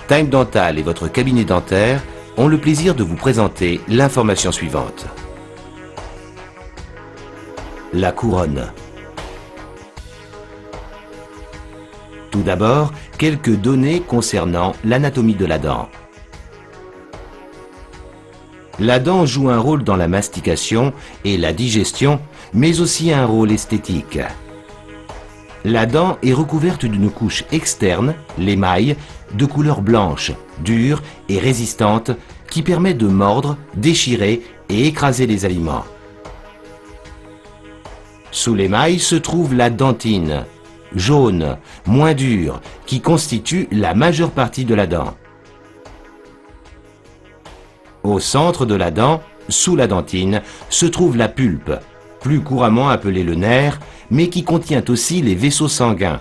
Time Dental et votre cabinet dentaire ont le plaisir de vous présenter l'information suivante. La couronne. Tout d'abord, quelques données concernant l'anatomie de la dent. La dent joue un rôle dans la mastication et la digestion, mais aussi un rôle esthétique. La dent est recouverte d'une couche externe, l'émail, de couleur blanche, dure et résistante, qui permet de mordre, déchirer et écraser les aliments. Sous l'émail se trouve la dentine, jaune, moins dure, qui constitue la majeure partie de la dent. Au centre de la dent, sous la dentine, se trouve la pulpe, plus couramment appelée le nerf, mais qui contient aussi les vaisseaux sanguins.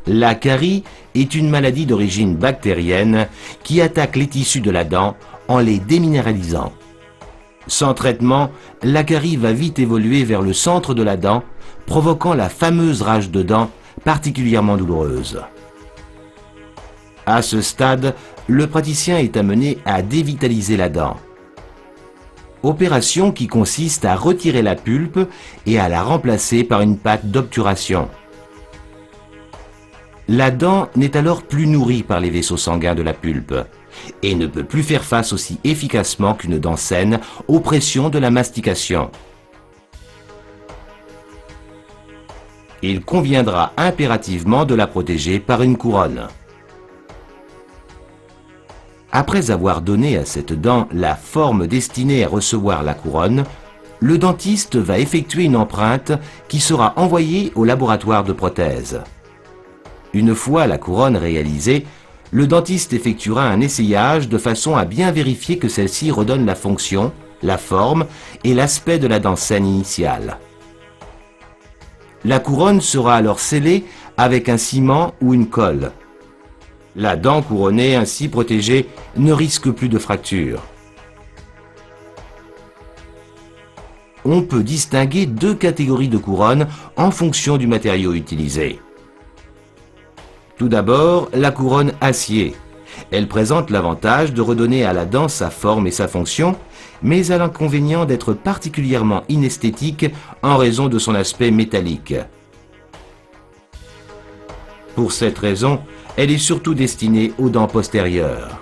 La carie est une maladie d'origine bactérienne qui attaque les tissus de la dent en les déminéralisant. Sans traitement, la carie va vite évoluer vers le centre de la dent, provoquant la fameuse rage de dents particulièrement douloureuse. À ce stade, le praticien est amené à dévitaliser la dent. Opération qui consiste à retirer la pulpe et à la remplacer par une pâte d'obturation. La dent n'est alors plus nourrie par les vaisseaux sanguins de la pulpe et ne peut plus faire face aussi efficacement qu'une dent saine aux pressions de la mastication. Il conviendra impérativement de la protéger par une couronne. Après avoir donné à cette dent la forme destinée à recevoir la couronne, le dentiste va effectuer une empreinte qui sera envoyée au laboratoire de prothèse. Une fois la couronne réalisée, le dentiste effectuera un essayage de façon à bien vérifier que celle-ci redonne la fonction, la forme et l'aspect de la dent saine initiale. La couronne sera alors scellée avec un ciment ou une colle. La dent couronnée ainsi protégée ne risque plus de fracture. On peut distinguer deux catégories de couronnes en fonction du matériau utilisé. Tout d'abord, la couronne acier. Elle présente l'avantage de redonner à la dent sa forme et sa fonction, mais a l'inconvénient d'être particulièrement inesthétique en raison de son aspect métallique. Pour cette raison, elle est surtout destinée aux dents postérieures.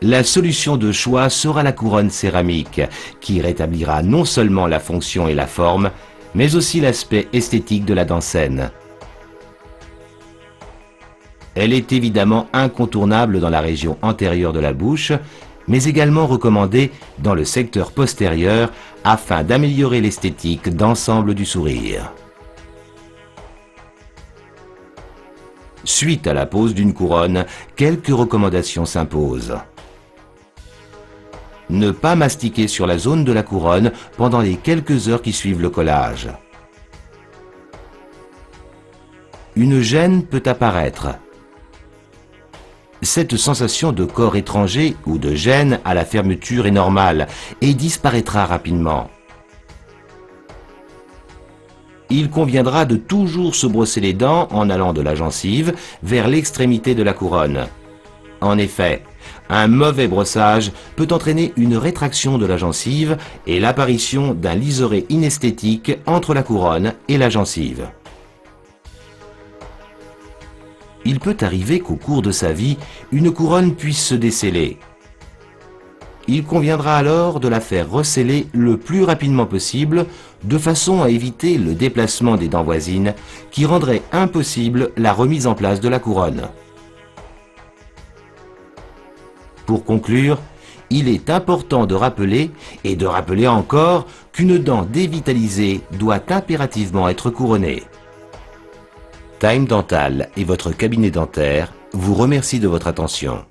La solution de choix sera la couronne céramique, qui rétablira non seulement la fonction et la forme, mais aussi l'aspect esthétique de la dent saine. Elle est évidemment incontournable dans la région antérieure de la bouche, mais également recommandée dans le secteur postérieur afin d'améliorer l'esthétique d'ensemble du sourire. Suite à la pose d'une couronne, quelques recommandations s'imposent. Ne pas mastiquer sur la zone de la couronne pendant les quelques heures qui suivent le collage. Une gêne peut apparaître. Cette sensation de corps étranger ou de gêne à la fermeture est normale et disparaîtra rapidement. Il conviendra de toujours se brosser les dents en allant de la gencive vers l'extrémité de la couronne. En effet, un mauvais brossage peut entraîner une rétraction de la gencive et l'apparition d'un liseré inesthétique entre la couronne et la gencive. Il peut arriver qu'au cours de sa vie, une couronne puisse se desceller. Il conviendra alors de la faire resceller le plus rapidement possible, de façon à éviter le déplacement des dents voisines qui rendrait impossible la remise en place de la couronne. Pour conclure, il est important de rappeler, et de rappeler encore, qu'une dent dévitalisée doit impérativement être couronnée. Time Dental et votre cabinet dentaire vous remercie de votre attention.